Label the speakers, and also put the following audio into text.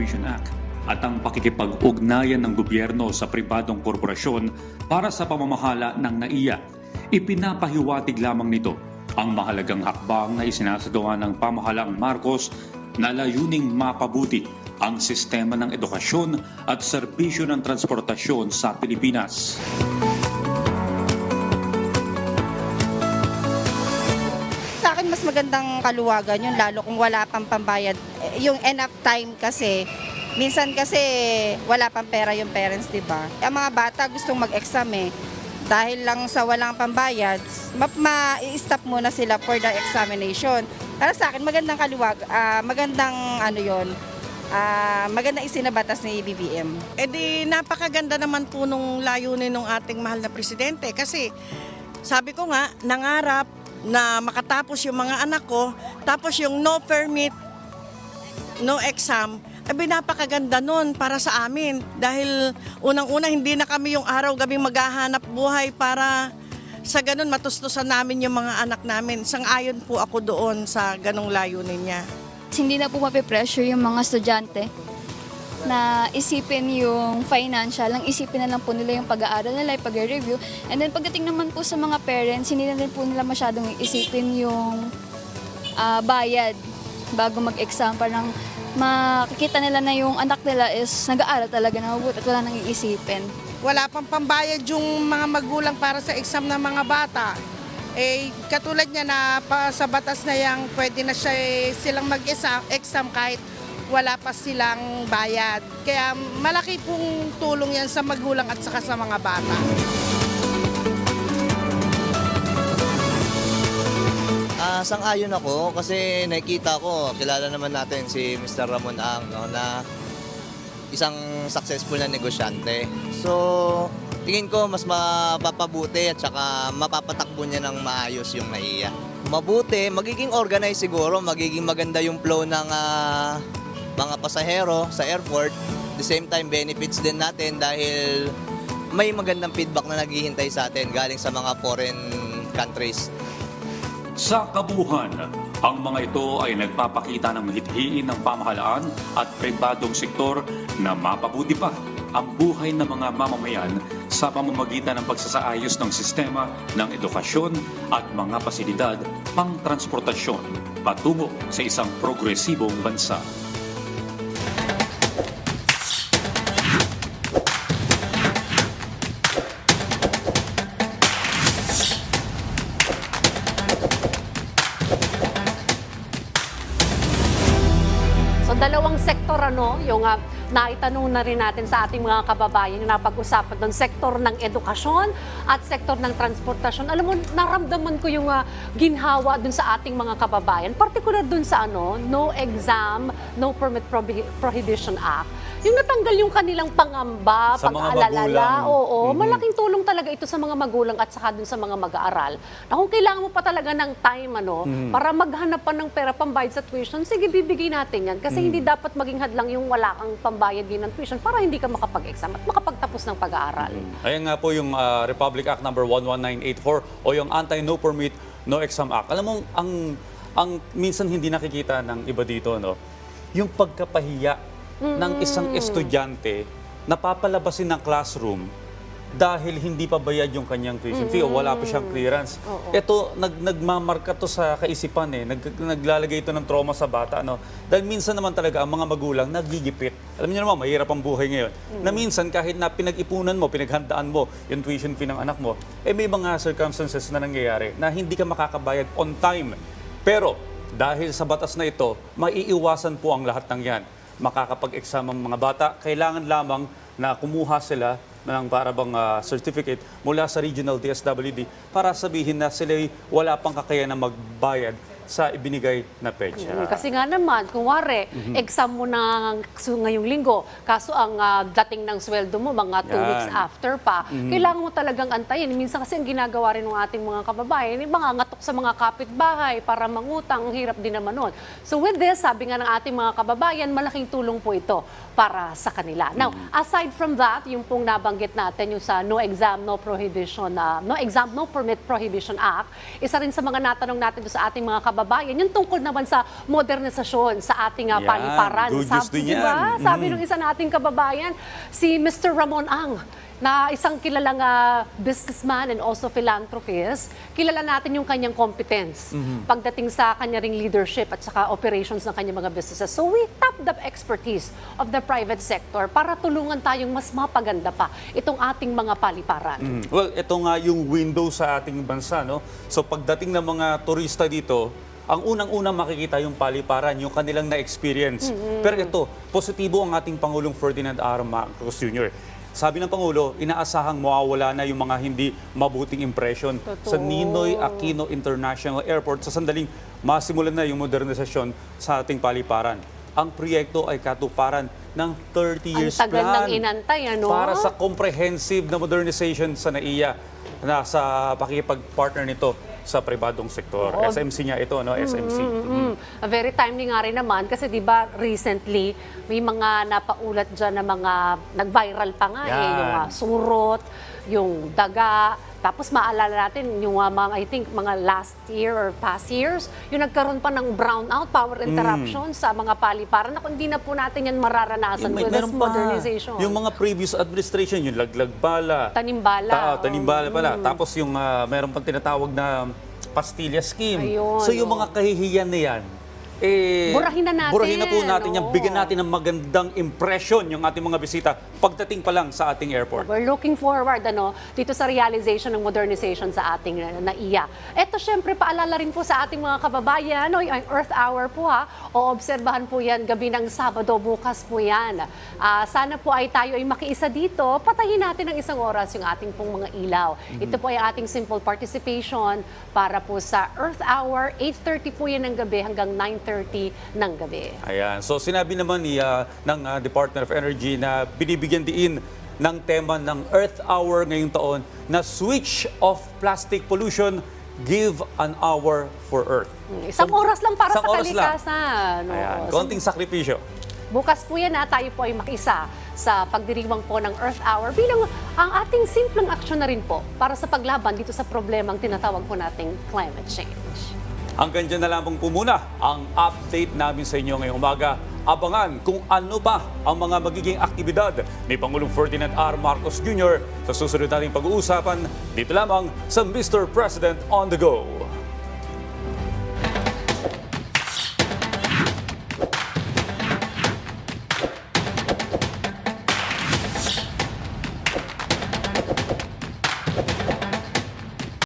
Speaker 1: Prohibition Act at ang pakikipag-ugnayan ng gobyerno sa pribadong korporasyon para sa pamamahala ng NAIA. Ipinapahiwatig lamang nito ang mahalagang hakbang na isinasagawa ng pamahalaang Marcos na layuning mapabuti ang sistema ng edukasyon at serbisyo ng transportasyon sa Pilipinas.
Speaker 2: Sa akin, mas magandang kaluwagan yun, lalo kung wala pang pambayad. Yung enough time kasi, minsan kasi wala pang pera yung parents, di ba? Ang mga bata gustong mag-exam eh. Dahil lang sa walang pambayad, ma-stop muna sila for the examination. Para sa akin, magandang magandang magandang isinabatas ni BBM.
Speaker 3: E di napakaganda naman po nung layunin ng ating mahal na presidente kasi sabi ko nga, nangarap na makatapos yung mga anak ko, tapos yung no permit, no exam, napakaganda nun para sa amin. Dahil unang-una hindi na kami yung araw-gabing maghahanap buhay para sa ganun matustusan namin yung mga anak namin. Sang-ayon po ako doon sa ganung layunin niya.
Speaker 4: Hindi na po mapipressure yung mga estudyante na isipin yung financial, ang isipin na lang po nila yung pag-aaral nila, yung pag-review. And then pagdating naman po sa mga parents, hindi na rin po nila masyadong isipin yung bayad bago mag-exam. Parang makikita nila na yung anak nila is nag-aaral talaga na mabuti at wala nang iisipin.
Speaker 3: Wala pang pambayad yung mga magulang para sa exam ng mga bata. Katulad niya na sa batas na yang pwede na silang mag-exam kahit wala pa silang bayad. Kaya malaki pong tulong yan sa magulang at saka sa mga bata.
Speaker 5: Sang-ayon ako kasi nakikita ko, kilala naman natin si Mr. Ramon Ang, no, na isang successful na negosyante. So, tingin ko mas mapapabuti at saka mapapatakbo niya ng maayos yung NAIA. Mabuti, magiging organized siguro, magiging maganda yung flow ng mga pasahero sa airport. At the same time, benefits din natin dahil may magandang feedback na naghihintay sa atin galing sa mga foreign countries.
Speaker 1: Sa kabuuan, ang mga ito ay nagpapakita ng hithiin ng pamahalaan at pribadong sektor na mapabuti pa ang buhay ng mga mamamayan sa pamamagitan ng pagsasaayos ng sistema ng edukasyon at mga pasilidad pang-transportasyon patungo sa isang progresibong bansa.
Speaker 6: So dalawang sektor yung naitanong na rin natin sa ating mga kababayan yung napag-usapan doon, sektor ng edukasyon at sektor ng transportasyon. Alam mo, naramdaman ko yung ginhawa doon sa ating mga kababayan, particular doon sa no exam, no permit prohibition act. Yung natanggal yung kanilang pangamba,
Speaker 7: Sa mga
Speaker 6: pag-aalala.
Speaker 7: magulang.
Speaker 6: Oo, malaking tulong talaga ito sa mga magulang at saka dun sa mga mag-aaral. Na kung kailangan mo pa talaga ng time para maghanap pa ng pera pambayad sa tuition, sige, bibigay natin yan. Kasi hindi dapat maging hadlang yung wala kang pambayad din ng tuition para hindi ka makapag-exam at makapagtapos ng pag-aaral.
Speaker 7: Ayan nga po yung Republic Act number 11984 o yung Anti-No Permit, No Exam Act. Alam mo, ang minsan hindi nakikita ng iba dito, yung pagkapahiya ng isang estudyante na papalabasin ng classroom dahil hindi pa bayad yung kanyang tuition fee o wala pa siyang clearance. Ito, nagmamarka to sa kaisipan naglalagay ito ng trauma sa bata. Dahil minsan naman talaga ang mga magulang nagigipit. Alam niyo naman, mahirap ang buhay ngayon. Na minsan kahit na pinag-ipunan mo, pinaghandaan mo yung tuition fee ng anak mo, may mga circumstances na nangyayari na hindi ka makakabayad on time. Pero dahil sa batas na ito, maiiwasan po ang lahat ng yan. Makakapag-exam ang mga bata, kailangan lamang na kumuha sila ng parabang certificate mula sa Regional DSWD para sabihin na sila wala pang kakayanan magbayad sa ibinigay na petsa.
Speaker 6: Kasi nga naman, kung wari, exam mo na ngayong linggo, kaso ang dating ng sweldo mo, mga 2 weeks after pa, kailangan mo talagang antayin. Minsan kasi ang ginagawa rin ng ating mga kababayan, mga ngatok sa mga kapitbahay para mangutang, ang hirap din naman nun. So with this, sabi nga ng ating mga kababayan, malaking tulong po ito para sa kanila. Now, aside from that, yung pong nabanggit natin, yung sa No Exam, No Prohibition, No Exam, No Permit Prohibition Act, isa rin sa mga natanong natin sa ating mga kababayan, kababayan, yung tungkol naman sa modernisasyon sa ating
Speaker 7: Yan,
Speaker 6: paliparan.
Speaker 7: good news din yan.
Speaker 6: Diba? Sabi ng isa nating kababayan, si Mr. Ramon Ang, na isang kilalang businessman and also philanthropist, kilala natin yung kanyang competence pagdating sa kanya ring leadership at saka operations ng kanyang mga businesses. So we tap the expertise of the private sector para tulungan tayong mas mapaganda pa itong ating mga paliparan.
Speaker 7: Well, ito nga yung window sa ating bansa, no? So pagdating ng mga turista dito, ang unang-unang makikita yung paliparan, yung kanilang na-experience. Pero ito, positibo ang ating Pangulong Ferdinand R. Marcos Jr. Sabi ng Pangulo, inaasahang mawawala na yung mga hindi mabuting impression sa Ninoy Aquino International Airport sa sandaling masimulan na yung modernisasyon sa ating paliparan. Ang proyekto ay katuparan ng 30 years
Speaker 6: Ang tagal
Speaker 7: plan
Speaker 6: ng inantay, ano?
Speaker 7: para sa comprehensive na modernization sa NAIA na sa pakikipag-partner nito sa pribadong sektor.
Speaker 6: Oo.
Speaker 7: SMC niya ito, no? SMC.
Speaker 6: Very timely nga rin naman kasi 'di ba recently may mga napaulat diyan na mga nag-viral pa nga
Speaker 7: Yan.
Speaker 6: yung surot, yung daga. Tapos maalala natin yung mga I think mga last year or past years, yung nagkaroon pa ng brownout, power interruption sa mga paliparan na kung hindi na po natin yan mararanasan with this
Speaker 7: Meron pa.
Speaker 6: modernization.
Speaker 7: Yung mga previous administration, yung laglag bala.
Speaker 6: Tanimbala.
Speaker 7: Tanimbala pala. Tapos yung meron pang tinatawag na Pastilla Scheme.
Speaker 6: Ayun,
Speaker 7: So yung mga kahihiyan na yan,
Speaker 6: Burahin na natin,
Speaker 7: Burahin na po natin yan.
Speaker 6: oo.
Speaker 7: Bigyan natin ng magandang impression yung ating mga bisita pagdating pa lang sa ating airport.
Speaker 6: We're looking forward dito sa realization ng modernization sa ating NAIA. Ito syempre paalala rin po sa ating mga kababayan, yung Earth Hour po o obserbahan po yan gabi ng Sabado, bukas po yan. Sana po ay tayo ay makiisa dito, patayin natin ng 1 oras yung ating pong mga ilaw. Ito po ay ating simple participation para po sa Earth Hour, 8:30 po yan ng gabi hanggang 9:30 ng gabi.
Speaker 7: Ayan. So sinabi naman ng Department of Energy na binibigyan diin ng tema ng Earth Hour ngayong taon na switch off plastic pollution, give an hour for Earth.
Speaker 6: Isang oras lang para
Speaker 7: isang
Speaker 6: sa
Speaker 7: oras lang.
Speaker 6: kalikasan.
Speaker 7: Ayan.
Speaker 6: Oo.
Speaker 7: Konting sakripisyo.
Speaker 6: Bukas po yan tayo po ay makiisa sa pagdiriwang po ng Earth Hour bilang ang ating simpleng aksyon na rin po para sa paglaban dito sa problemang tinatawag po nating climate change.
Speaker 7: Hanggang dyan na lamang po muna ang update namin sa inyo ngayong umaga. Abangan kung ano pa ang mga magiging aktibidad ni Pangulong Ferdinand R. Marcos Jr. sa susunod nating pag-uusapan dito lamang sa Mr. President on the Go.